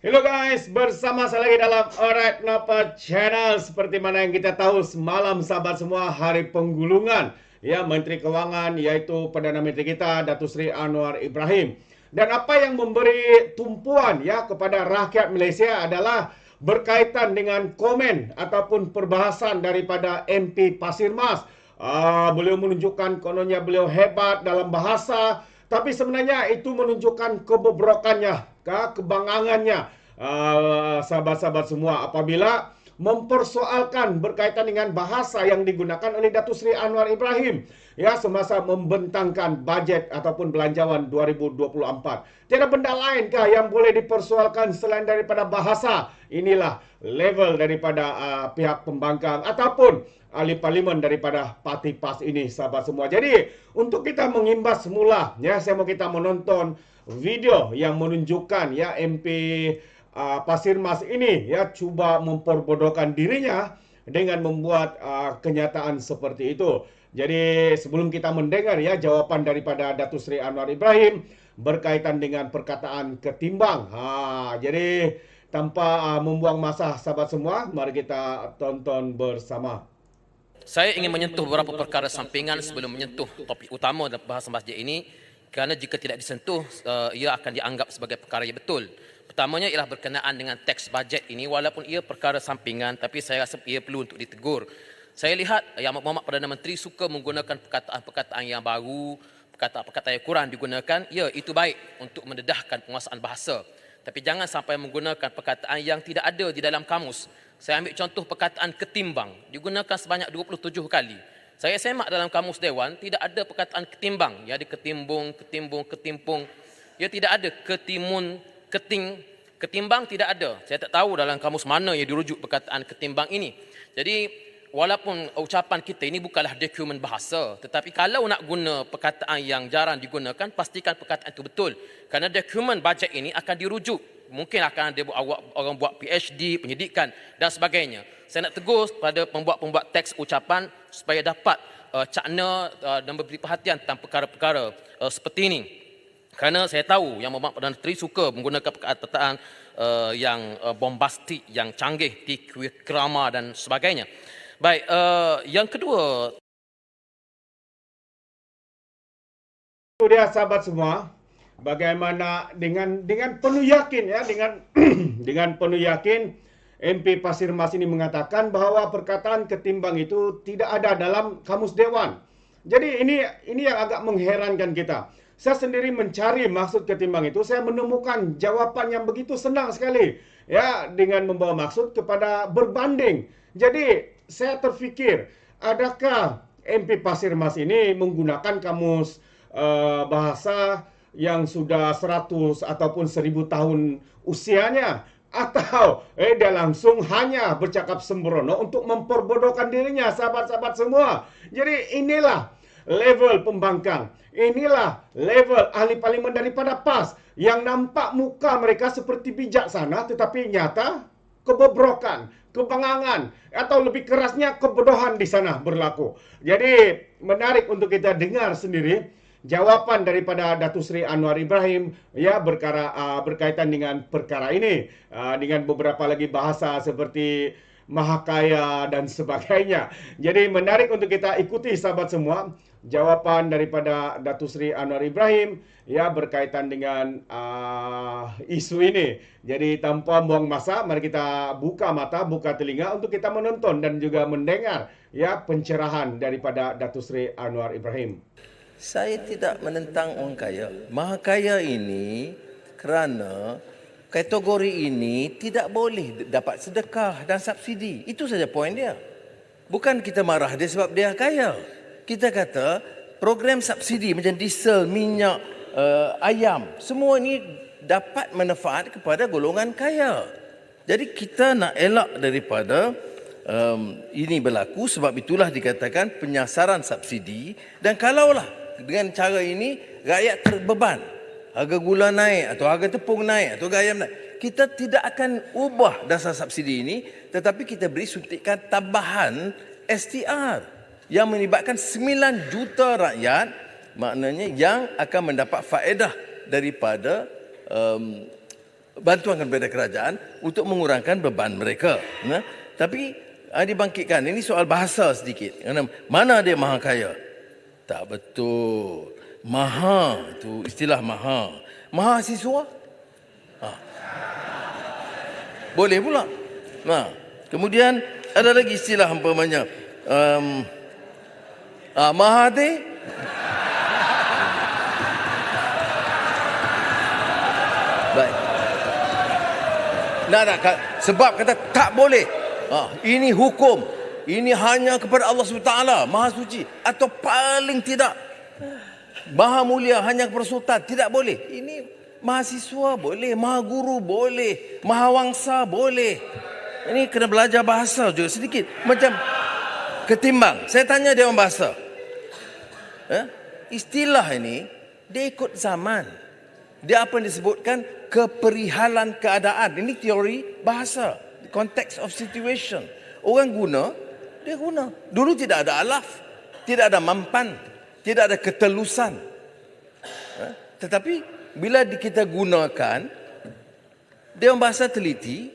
Hello guys, bersama saya lagi dalam Alright Napa Channel. Seperti mana yang kita tahu, semalam sahabat semua hari penggulungan ya Menteri Keuangan, yaitu Perdana Menteri kita Datuk Seri Anwar Ibrahim. Dan apa yang memberi tumpuan ya kepada rakyat Malaysia adalah berkaitan dengan komen ataupun perbahasan daripada MP Pasir Mas. Beliau menunjukkan kononnya beliau hebat dalam bahasa, tapi sebenarnya itu menunjukkan kebobrokannya, kebangangannya, sahabat-sahabat semua, apabila mempersoalkan berkaitan dengan bahasa yang digunakan oleh Datuk Seri Anwar Ibrahim ya semasa membentangkan bajet ataupun belanjawan 2024. Tiada benda lainkah yang boleh dipersoalkan selain daripada bahasa? Inilah level daripada pihak pembangkang ataupun ahli parlimen daripada parti PAS ini, sahabat semua. Jadi untuk kita mengimbas semula ya, saya mau kita menonton video yang menunjukkan ya MP Pasir Mas ini ya cuba memperbodohkan dirinya dengan membuat kenyataan seperti itu. Jadi sebelum kita mendengar ya jawapan daripada Datuk Seri Anwar Ibrahim berkaitan dengan perkataan ketimbang. Jadi tanpa membuang masa sahabat semua, mari kita tonton bersama. Saya ingin menyentuh beberapa perkara sampingan sebelum menyentuh topik utama dalam bahasan masjid ini, kerana jika tidak disentuh, ia akan dianggap sebagai perkara yang betul. Pertamanya ialah berkenaan dengan teks bajet ini, walaupun ia perkara sampingan, tapi saya rasa ia perlu untuk ditegur. Saya lihat Yang Berhormat Perdana Menteri suka menggunakan perkataan-perkataan yang baru, perkataan-perkataan yang kurang digunakan. Ya, itu baik untuk mendedahkan penguasaan bahasa. Tapi jangan sampai menggunakan perkataan yang tidak ada di dalam kamus. Saya ambil contoh perkataan ketimbang, digunakan sebanyak 27 kali. Saya semak dalam kamus Dewan, tidak ada perkataan ketimbang. Ya, ada ketimbung, ketimbung, ketimpung. Ya, tidak ada ketimun, ketimbang tidak ada. Saya tak tahu dalam kamus mana yang dirujuk perkataan ketimbang ini. Jadi walaupun ucapan kita ini bukanlah dokumen bahasa, tetapi kalau nak guna perkataan yang jarang digunakan, pastikan perkataan itu betul. Kerana dokumen bajet ini akan dirujuk. Mungkin akan ada orang buat PhD, penyidikan dan sebagainya. Saya nak tegur pada pembuat-pembuat teks ucapan supaya dapat cakna dan memberi perhatian tentang perkara-perkara seperti ini. Kerana saya tahu Yang Berhormat Perdana Menteri suka menggunakan perkataan yang bombastik, yang canggih, krama dan sebagainya. Baik, yang kedua. Itu dia sahabat semua, bagaimana dengan penuh yakin ya, dengan dengan penuh yakin MP Pasir Mas ini mengatakan bahwa perkataan ketimbang itu tidak ada dalam kamus Dewan. Jadi ini yang agak mengherankan kita. Saya sendiri mencari maksud ketimbang itu, saya menemukan jawapan yang begitu senang sekali ya, dengan membawa maksud kepada berbanding. Jadi saya terfikir, adakah MP Pasir Mas ini menggunakan kamus bahasa yang sudah 100 ataupun 1000 tahun usianya, atau dia langsung hanya bercakap sembrono untuk memperbodohkan dirinya, sahabat-sahabat semua. Jadi inilah level pembangkang, inilah level ahli parlimen daripada PAS yang nampak muka mereka seperti bijaksana, tetapi nyata kebobrokan, kebangangan, atau lebih kerasnya kebodohan di sana berlaku. Jadi menarik untuk kita dengar sendiri jawapan daripada Datuk Seri Anwar Ibrahim ya berkaitan dengan perkara ini, dengan beberapa lagi bahasa seperti mahakaya dan sebagainya. Jadi menarik untuk kita ikuti sahabat semua jawapan daripada Datuk Seri Anwar Ibrahim ya berkaitan dengan isu ini. Jadi tanpa buang masa, mari kita buka mata, buka telinga untuk kita menonton dan juga mendengar ya pencerahan daripada Datuk Seri Anwar Ibrahim. Saya tidak menentang orang kaya. Maha kaya ini kerana kategori ini tidak boleh dapat sedekah dan subsidi. Itu saja poin dia. Bukan kita marah dia sebab dia kaya. Kita kata program subsidi macam diesel, minyak, ayam, semua ini dapat manfaat kepada golongan kaya. Jadi kita nak elak daripada ini berlaku, sebab itulah dikatakan penyasaran subsidi. Dan kalaulah dengan cara ini rakyat terbeban, harga gula naik atau harga tepung naik atau harga ayam naik, kita tidak akan ubah dasar subsidi ini, tetapi kita beri suntikan tambahan STR yang melibatkan 9 juta rakyat, maknanya yang akan mendapat faedah daripada bantuan kepada kerajaan untuk mengurangkan beban mereka. Tapi dibangkitkan, ini soal bahasa sedikit. Mana dia maha kaya? Tak betul. Maha itu istilah maha. Mahasiswa? Boleh pula. Kemudian ada lagi istilah umpamanya Mahathir. Baik. Sebab kata tak boleh. Ini hukum. Ini hanya kepada Allah SWT, Maha Suci. Atau paling tidak, Maha Mulia hanya kepada Sultan. Tidak boleh. Ini mahasiswa boleh, maha guru boleh, maha wangsa boleh. Ini kena belajar bahasa juga sedikit. Macam ketimbang. Saya tanya dia orang bahasa. Istilah ini, dia ikut zaman. Dia apa yang disebutkan keperihalan keadaan. Ini teori bahasa. Context of situation. Orang guna, dia guna. Dulu tidak ada alaf. Tidak ada mampan. Tidak ada ketelusan. Tetapi bila kita gunakan, dia orang bahasa teliti,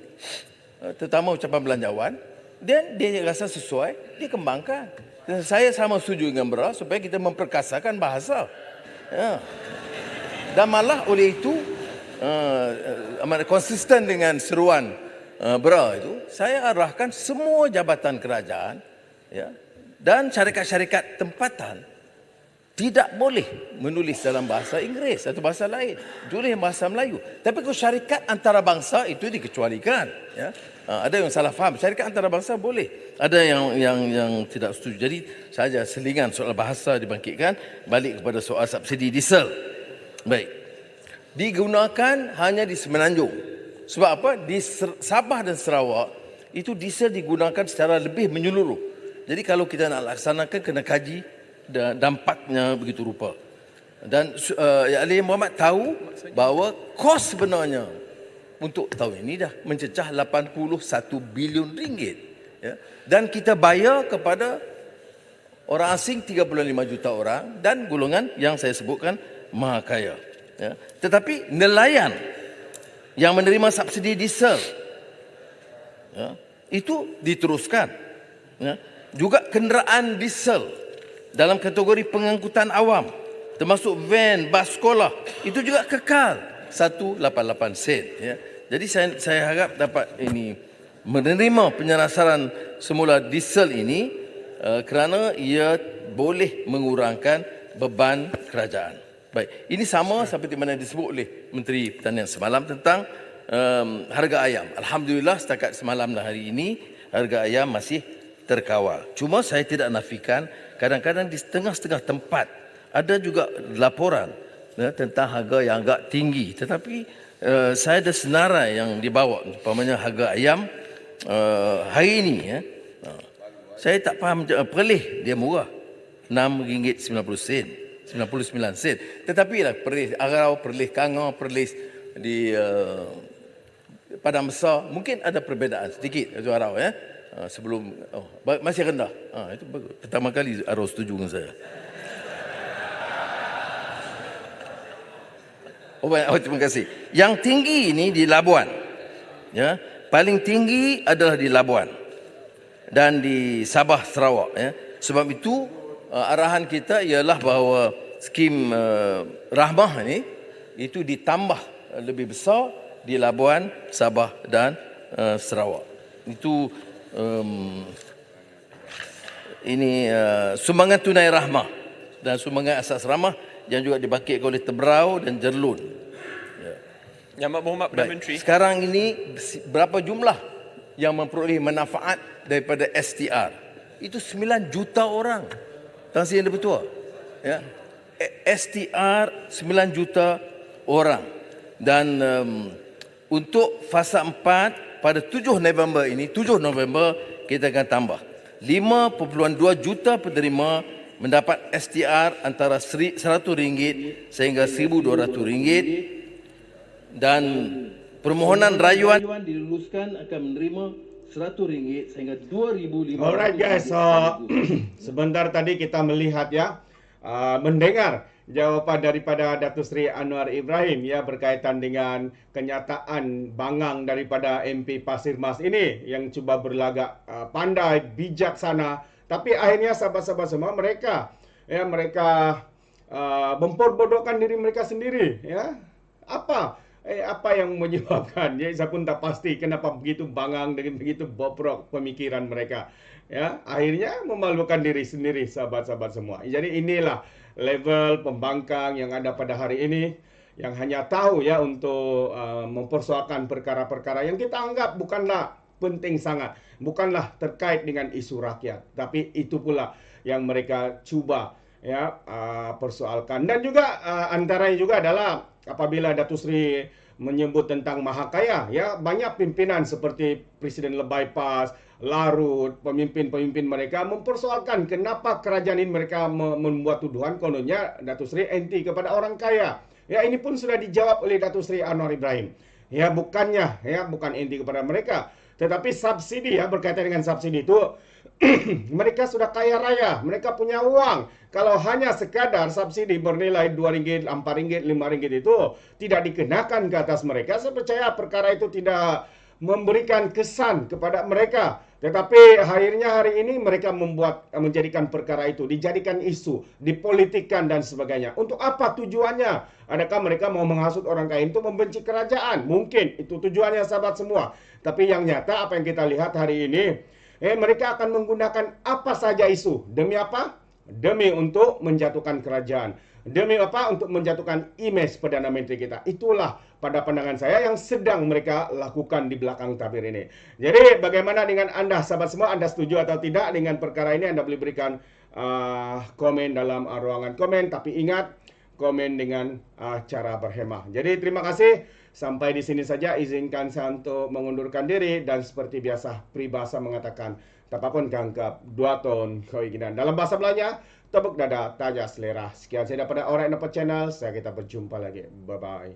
terutama ucapan belanjawan, dan dia rasa sesuai, dia kembangkan. Dan saya sama setuju dengan Bra supaya kita memperkasakan bahasa. Dan malah oleh itu, amat konsisten dengan seruan Bra itu, saya arahkan semua jabatan kerajaan dan syarikat-syarikat tempatan tidak boleh menulis dalam bahasa Inggeris atau bahasa lain. Tulis bahasa Melayu. Tapi kalau syarikat antarabangsa itu dikecualikan. Ada yang salah faham. Syarikat antarabangsa boleh. Ada yang tidak setuju. Jadi saja selingan soal bahasa dibangkitkan. Balik kepada soal subsidi diesel. Baik. Digunakan hanya di Semenanjung. Sebab apa? Di Sabah dan Sarawak itu diesel digunakan secara lebih menyeluruh. Jadi kalau kita nak laksanakan kena kaji dampaknya begitu rupa. Dan Ali Muhammad tahu bahawa kos sebenarnya untuk tahun ini dah mencecah 81 bilion ringgit. Dan kita bayar kepada orang asing 35 juta orang dan golongan yang saya sebutkan maha kaya. Tetapi nelayan yang menerima subsidi diesel itu diteruskan. Juga kenderaan diesel dalam kategori pengangkutan awam, termasuk van, bas sekolah, itu juga kekal 188 sen. Jadi saya harap dapat ini menerima penyelesaian semula diesel ini kerana ia boleh mengurangkan beban kerajaan. Baik, ini sama seperti mana disebut oleh Menteri Pertanian semalam tentang harga ayam. Alhamdulillah setakat semalam dan hari ini harga ayam masih terkawal. Cuma saya tidak nafikan kadang-kadang di setengah-setengah tempat ada juga laporan tentang harga yang agak tinggi. Tetapi saya ada senarai yang dibawa, umpamanya harga ayam hari ini. Saya tak faham, Perlis dia murah. RM6.90, 99 sen. Tetapi lah Perlis Arau, Perlis Kangor, Perlis di Padang Besar, mungkin ada perbezaan sedikit itu Arau sebelum masih rendah. Itu bagus. Pertama kali Arau setuju dengan saya. Terima kasih. Yang tinggi ini di Labuan. Paling tinggi adalah di Labuan dan di Sabah Sarawak. Sebab itu arahan kita ialah bahawa skim rahmah ini itu ditambah lebih besar di Labuan, Sabah dan Sarawak. Itu ini sumbangan tunai rahmah dan sumbangan asas rahmah yang juga dibangkitkan oleh Tebrau dan Jerlun. Yang Muhammad Perdana Menteri. Sekarang ini berapa jumlah yang memperoleh manfaat daripada STR? Itu 9 juta orang. Tuan Sri Yang Dipertua. STR 9 juta orang. Dan untuk fasa 4 pada 7 November ini, 7 November kita akan tambah 5.2 juta penerima mendapat STR antara RM100 sehingga RM1,200 dan permohonan rayuan diluluskan akan menerima RM100 sehingga RM2,500. Alright guys, sebentar tadi kita melihat mendengar jawapan daripada Datuk Seri Anwar Ibrahim ya berkaitan dengan kenyataan bangang daripada MP Pasir Mas ini yang cuba berlagak pandai, bijaksana, tapi akhirnya sahabat-sahabat semua mereka memperbodohkan diri mereka sendiri ya. Apa yang menyebabkan? Ya, saya pun tak pasti kenapa begitu bangang dengan begitu bobrok pemikiran mereka. Ya, akhirnya memalukan diri sendiri sahabat-sahabat semua. Jadi inilah level pembangkang yang ada pada hari ini yang hanya tahu ya untuk mempersoalkan perkara-perkara yang kita anggap bukanlah penting sangat, bukanlah terkait dengan isu rakyat, tapi itu pula yang mereka cuba ya persoalkan. Dan juga antaranya juga adalah apabila Datuk Seri menyebut tentang Mahakaya ya, banyak pimpinan seperti Presiden Lebay Pas, Larut, pemimpin-pemimpin mereka mempersoalkan kenapa kerajaan ini mereka membuat tuduhan kononnya Datuk Seri anti kepada orang kaya. Ya, ini pun sudah dijawab oleh Datuk Seri Anwar Ibrahim. Ya, bukan anti kepada mereka, tetapi subsidi ya, berkaitan dengan subsidi itu mereka sudah kaya raya, mereka punya uang. Kalau hanya sekadar subsidi bernilai RM2, RM4, RM5 itu tidak dikenakan ke atas mereka, saya percaya perkara itu tidak memberikan kesan kepada mereka. Tetapi akhirnya hari ini mereka menjadikan perkara itu, dijadikan isu, dipolitikkan dan sebagainya. Untuk apa tujuannya? Adakah mereka mau menghasut orang kaya itu membenci kerajaan? Mungkin itu tujuannya sahabat semua. Tapi yang nyata apa yang kita lihat hari ini, mereka akan menggunakan apa saja isu. Demi apa? Demi untuk menjatuhkan kerajaan. Demi apa? Untuk menjatuhkan imej Perdana Menteri kita. Itulah pada pandangan saya yang sedang mereka lakukan di belakang tabir ini. Jadi bagaimana dengan Anda sahabat semua? Anda setuju atau tidak dengan perkara ini? Anda boleh berikan komen dalam ruangan komen. Tapi ingat, komen dengan cara berhemah. Jadi terima kasih. Sampai di sini saja. Izinkan saya untuk mengundurkan diri. Dan seperti biasa, peribahasa mengatakan, tapapun gangkap, 2 ton keinginan. Dalam bahasa Melayu, tepuk dada, tajah selera. Sekian saya daripada Orang Dapat Channel. Kita berjumpa lagi. Bye-bye.